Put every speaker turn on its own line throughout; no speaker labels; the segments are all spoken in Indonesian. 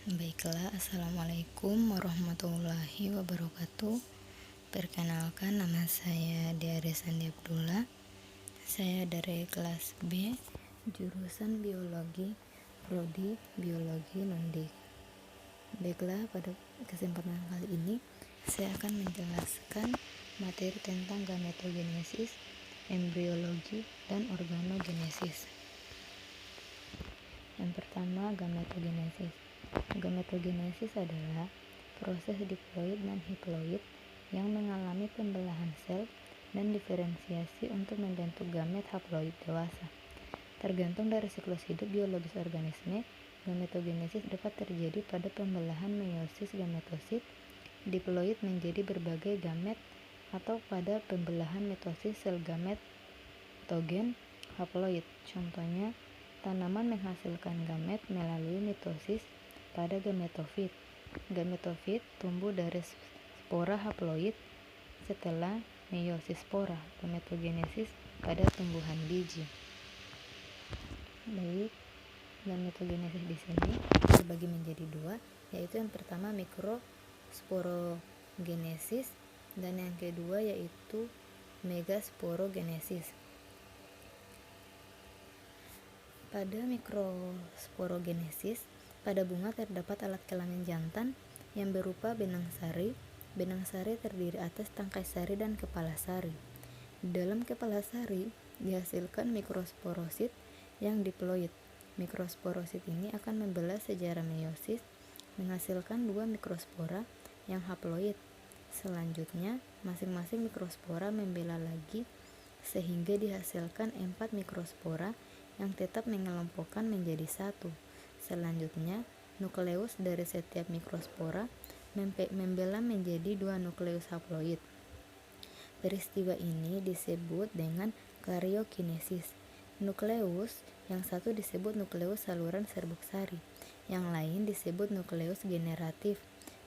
Baiklah, Assalamualaikum warahmatullahi wabarakatuh. Perkenalkan, nama saya Diare Sandi Abdullah. Saya dari kelas B, jurusan Biologi, Prodi Biologi Nondik. Baiklah, pada kesempatan kali ini saya akan menjelaskan materi tentang gametogenesis, embriologi, dan organogenesis. Yang pertama, gametogenesis. Gametogenesis adalah proses diploid dan haploid yang mengalami pembelahan sel dan diferensiasi untuk membentuk gamet haploid dewasa. Tergantung dari siklus hidup biologis organisme, gametogenesis dapat terjadi pada pembelahan meiosis gametosit diploid menjadi berbagai gamet atau pada pembelahan mitosis sel gamet togen haploid. Contohnya, tanaman menghasilkan gamet melalui mitosis pada gametofit. Gametofit tumbuh dari spora haploid setelah meiosis spora. Gametogenesis pada tumbuhan biji. Baik, gametogenesis di sini terbagi menjadi dua, yaitu yang pertama mikrosporogenesis dan yang kedua yaitu megasporogenesis. Pada mikrosporogenesis, pada bunga terdapat alat kelamin jantan yang berupa benang sari. Benang sari terdiri atas tangkai sari dan kepala sari. Di dalam kepala sari dihasilkan mikrosporosit yang diploid. Mikrosporosit ini akan membelah secara meiosis, menghasilkan dua mikrospora yang haploid. Selanjutnya, masing-masing mikrospora membelah lagi sehingga dihasilkan 4 mikrospora yang tetap mengelompokkan menjadi satu. Selanjutnya, nukleus dari setiap mikrospora membelah menjadi 2 nukleus haploid. Peristiwa ini disebut dengan karyokinesis. Nukleus yang satu disebut nukleus saluran serbuk sari, yang lain disebut nukleus generatif.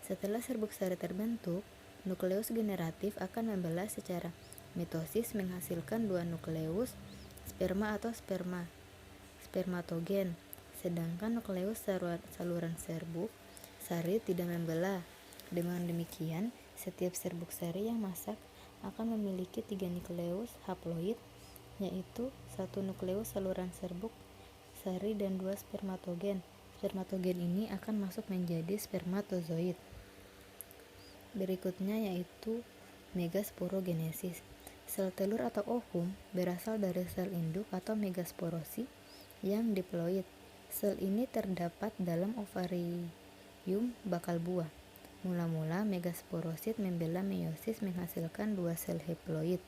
Setelah serbuk sari terbentuk, nukleus generatif akan membelah secara mitosis menghasilkan 2 nukleus sperma atau spermatogen, sedangkan nukleus saluran serbuk sari tidak membelah. Dengan demikian, setiap serbuk sari yang masak akan memiliki 3 nukleus haploid, yaitu 1 nukleus saluran serbuk sari dan 2 spermatogen. Spermatogen ini akan masuk menjadi spermatozoid. Berikutnya yaitu megasporogenesis. Sel telur atau ovum berasal dari sel induk atau megasporosi yang diploid. Sel ini terdapat dalam ovarium bakal buah. Mula-mula megasporosit membelah meiosis menghasilkan 2 sel haploid.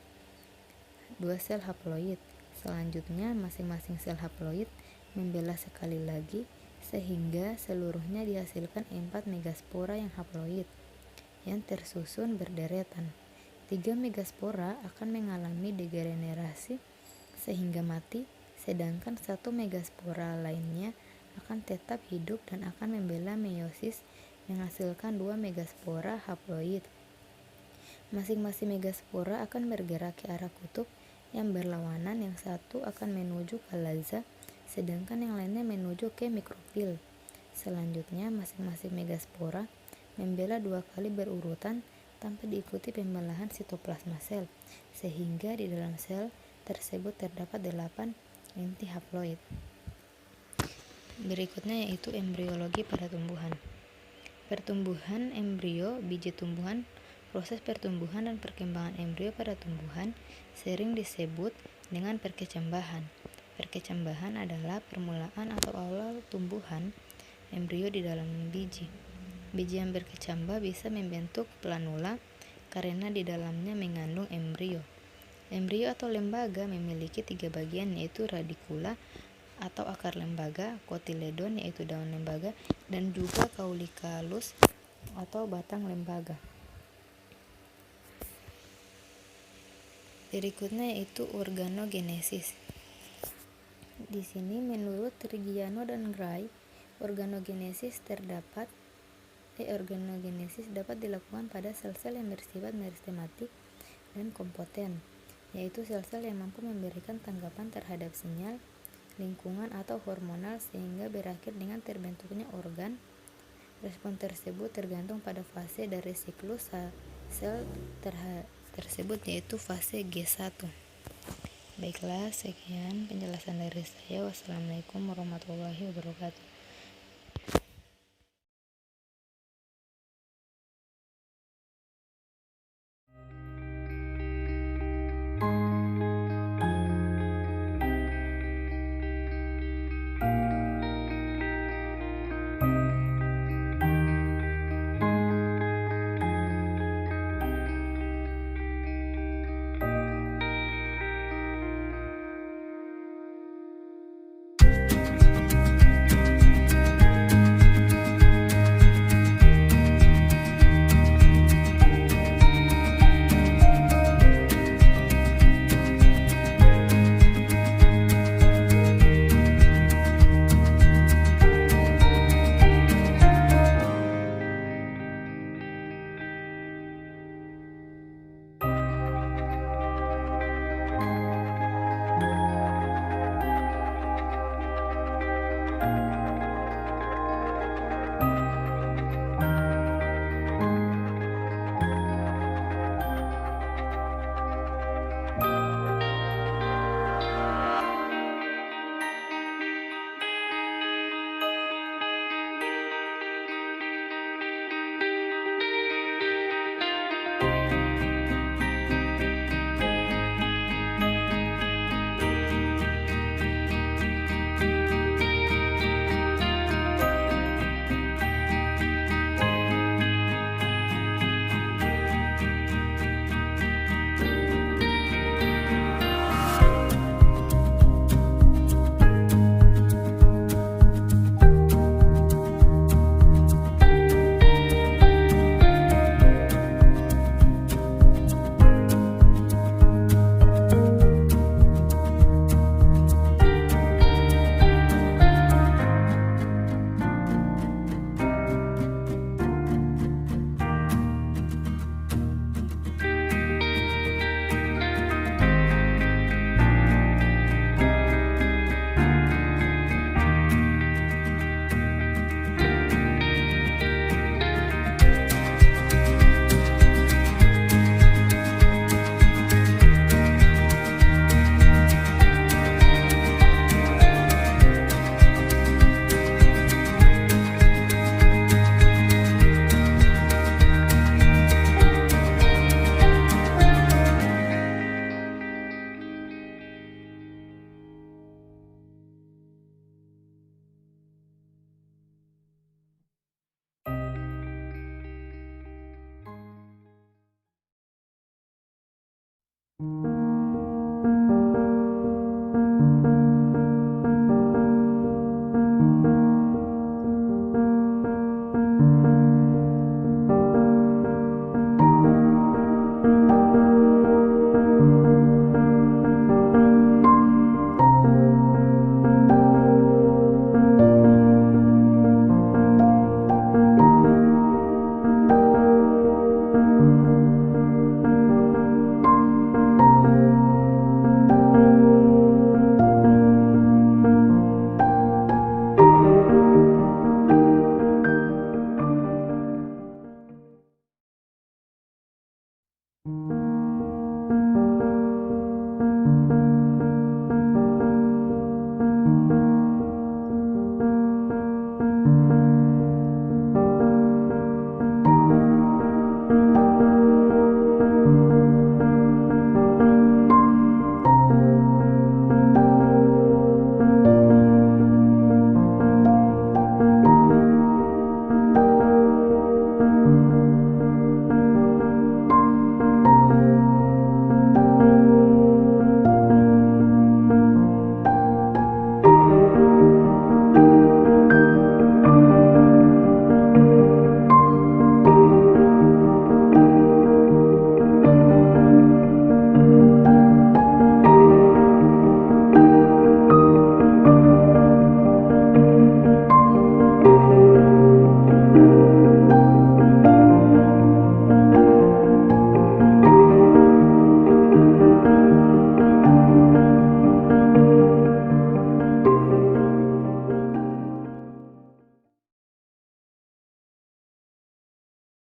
Selanjutnya, masing-masing sel haploid membelah sekali lagi sehingga seluruhnya dihasilkan 4 megaspora yang haploid yang tersusun berderetan. 3 megaspora akan mengalami degenerasi sehingga mati, sedangkan 1 megaspora lainnya akan tetap hidup dan akan membelah meiosis menghasilkan 2 megaspora haploid. Masing-masing megaspora akan bergerak ke arah kutub yang berlawanan, yang satu akan menuju ke laza, sedangkan yang lainnya menuju ke mikrofil. Selanjutnya, masing-masing megaspora membelah 2 kali berurutan tanpa diikuti pembelahan sitoplasma sel, sehingga di dalam sel tersebut terdapat 8 inti haploid. Berikutnya yaitu embriologi pada tumbuhan. Pertumbuhan embrio biji tumbuhan. Proses pertumbuhan dan perkembangan embrio pada tumbuhan sering disebut dengan perkecambahan. Perkecambahan adalah permulaan atau awal tumbuhan embrio di dalam biji. Biji yang berkecambah bisa membentuk planula karena di dalamnya mengandung embrio. Embrio atau lembaga memiliki 3 bagian, yaitu radikula atau akar lembaga, kotiledon yaitu daun lembaga, dan juga kaulikalus atau batang lembaga. Berikutnya yaitu organogenesis. Di sini menurut Trigiano dan Gray, organogenesis dapat dilakukan pada sel-sel yang bersifat meristematik dan kompoten, yaitu sel-sel yang mampu memberikan tanggapan terhadap sinyal, lingkungan atau hormonal sehingga berakhir dengan terbentuknya organ Respon tersebut tergantung pada fase dari siklus sel tersebut, yaitu fase G1. Baiklah, sekian penjelasan dari saya. Wassalamualaikum warahmatullahi wabarakatuh.